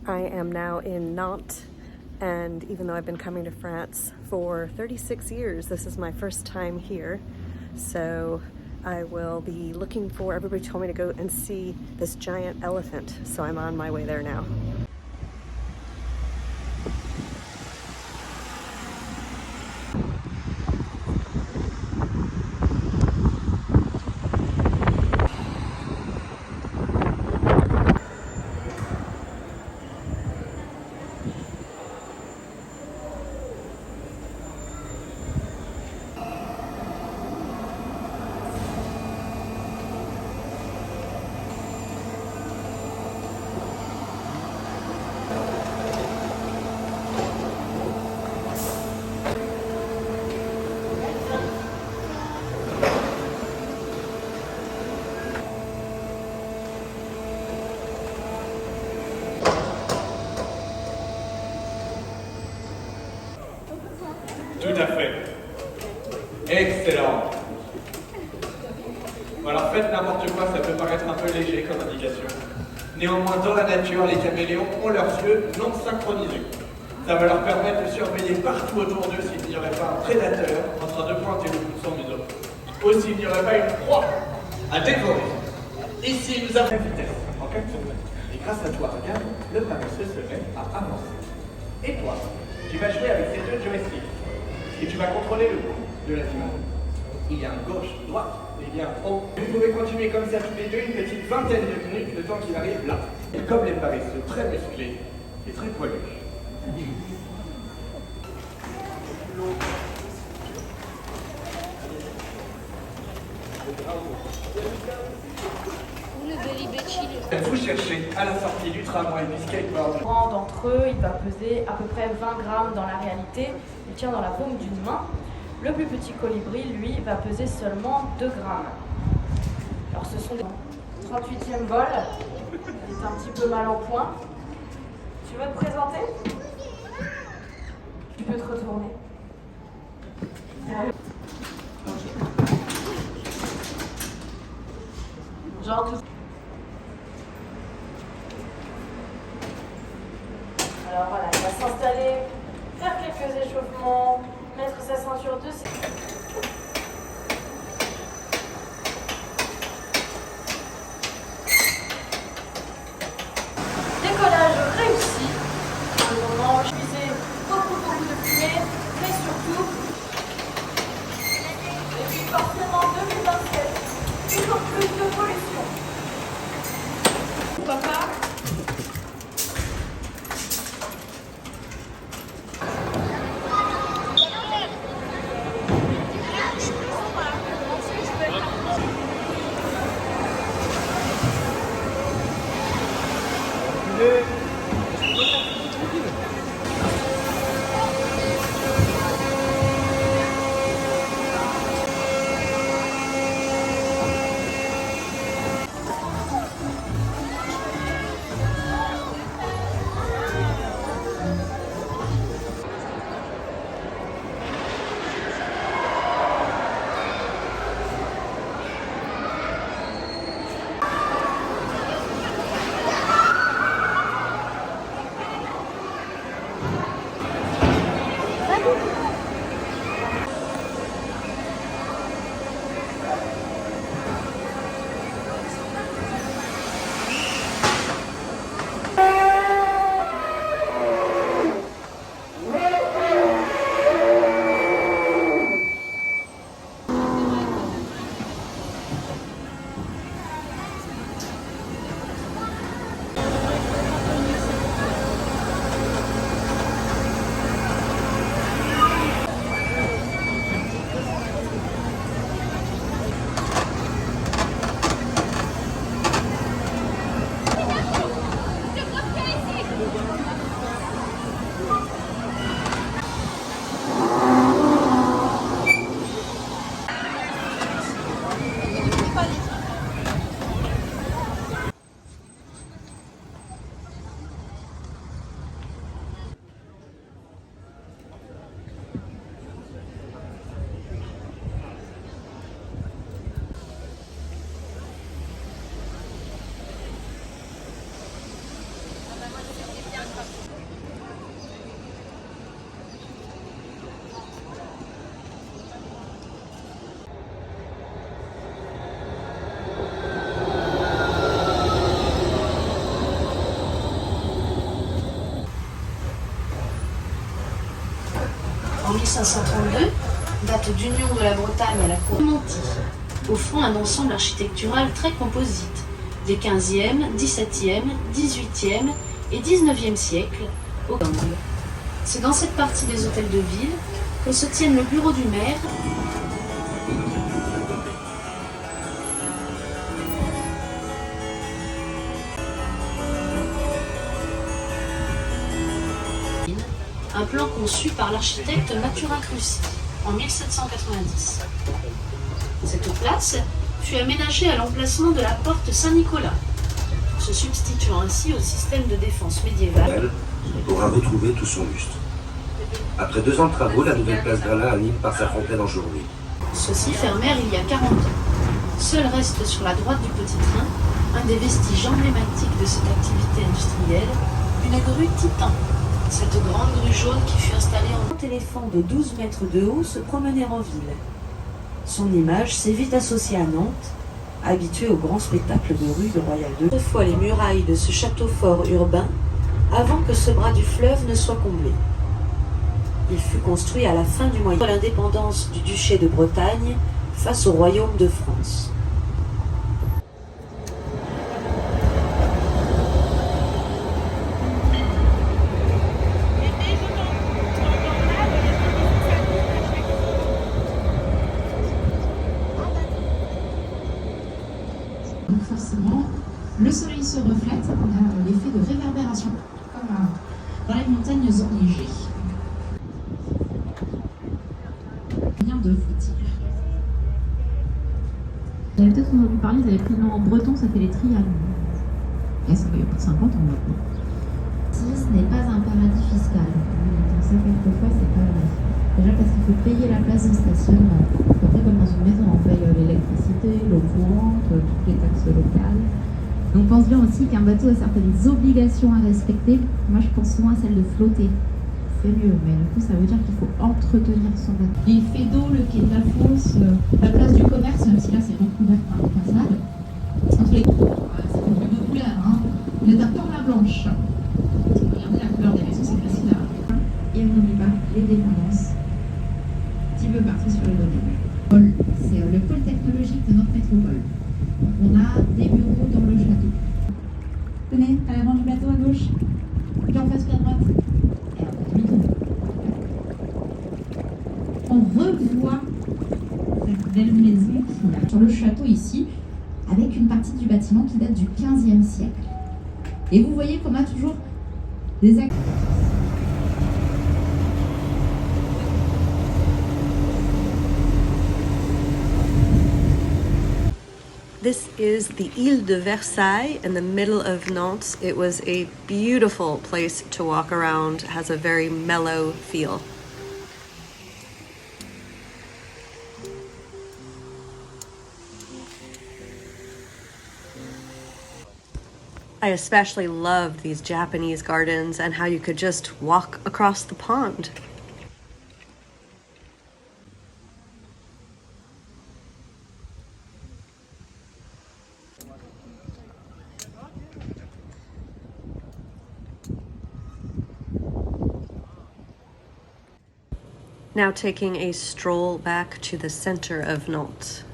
I am now in Nantes, and even though I've been coming to France for 36 years, this is my first time here. So I will be looking for, everybody told me to go and see this giant elephant, so I'm on my way there now. Tout à fait. Excellent. Bon, alors faites n'importe quoi, ça peut paraître un peu léger comme indication. Néanmoins, dans la nature, les caméléons ont leurs yeux non synchronisés. Ça va leur permettre de surveiller partout autour d'eux s'il n'y aurait pas un prédateur en train de pointer le bout de son museau. Ou s'il n'y aurait pas une proie à dévorer. Ici, nous avons la vitesse en capture. Et grâce à toi, regarde, le paresseux se met à avancer. Et toi, tu vas jouer avec ces deux joysticks. Et tu vas contrôler le coup de l'animal. Il y a un gauche, droite, et il y a un haut. Vous pouvez continuer comme ça tous les deux une petite vingtaine de minutes, le temps qu'il arrive là. Et comme les paresseux, très musclés et très poilus. Vous cherchez à la sortie du tramway du skateboard. Le grand d'entre eux, il va peser à peu près 20 grammes dans la réalité. Il tient dans la paume d'une main. Le plus petit colibri, lui, va peser seulement 2 grammes. Alors ce sont des 38e vol. Il est un petit peu mal en point. Tu veux te présenter? Tu peux te retourner. Ok. Genre tout. Alors voilà, il va s'installer, faire quelques échauffements, mettre sa ceinture de sécurité. Décollage réussi. Pour le moment, je visais beaucoup de fumée, mais surtout, et puis forcément 2027, toujours plus de pollution. Papa. En 1532, date d'union de la Bretagne à la cour de Monty, offrant un ensemble architectural très composite des 15e, 17e, 18e et 19e siècles au Congo. C'est dans cette partie des hôtels de ville que se tiennent le bureau du maire, un plan conçu par l'architecte Mathurin Crucy en 1790. Cette place fut aménagée à l'emplacement de la porte Saint-Nicolas, se substituant ainsi au système de défense médiéval. Pourra retrouver tout son lustre. Après 2 ans de travaux, la nouvelle place Gralin anime par sa fontaine enjouée. Ceux-ci fermèrent il y a 40 ans. Seul reste sur la droite du petit train un des vestiges emblématiques de cette activité industrielle, une grue Titan. Cette grande grue jaune qui fut installée en éléphant de 12 mètres de haut se promenait en ville. Son image s'est vite associée à Nantes, habituée au grand spectacle de rue de Royal II. Toutefois les murailles de ce château fort urbain avant que ce bras du fleuve ne soit comblé. Il fut construit à la fin du Moyen Âge, l'indépendance du duché de Bretagne face au royaume de France. Donc forcément, le soleil se reflète, on a l'effet de réverbération, comme dans les montagnes enneigées. Rien de vous dire. Vous avez peut-être entendu parler, vous avez pris le nom en breton, ça fait les triangles. Et ça fait plus de 50 ans maintenant. Si ce n'est pas un paradis fiscal, donc ça quelquefois c'est pas vrai. Déjà parce qu'il faut payer la place de stationnement. Après comme dans une maison, on paye l'électricité, l'eau courante, toutes les taxes locales. On pense bien aussi qu'un bateau a certaines obligations à respecter. Moi je pense souvent à celle de flotter. C'est mieux, mais du coup ça veut dire qu'il faut entretenir son bateau. Les faits d'eau, le quai de la Fosse, la place du commerce, même si là c'est recouvert par les façades. Entre les c'est une vue de couleur, hein. On est à Port-la-Blanche. Regardez la couleur des maisons, c'est facile à... Et on n'oublie pas les dépendances. Petit peu partout sur le domaine. C'est le pôle technologique de notre métropole. On a des bureaux dans le château. Tenez, à l'avant du bateau à gauche, puis en face à droite. Et on demi-tour. On revoit cette belle maison qui est sur le château ici, avec une partie du bâtiment qui date du 15e siècle. Et vous voyez qu'on a toujours des actes. This is the Île de Versailles in the middle of Nantes. It was a beautiful place to walk around. It has a very mellow feel. I especially loved these Japanese gardens and how you could just walk across the pond. Now taking a stroll back to the center of Nantes.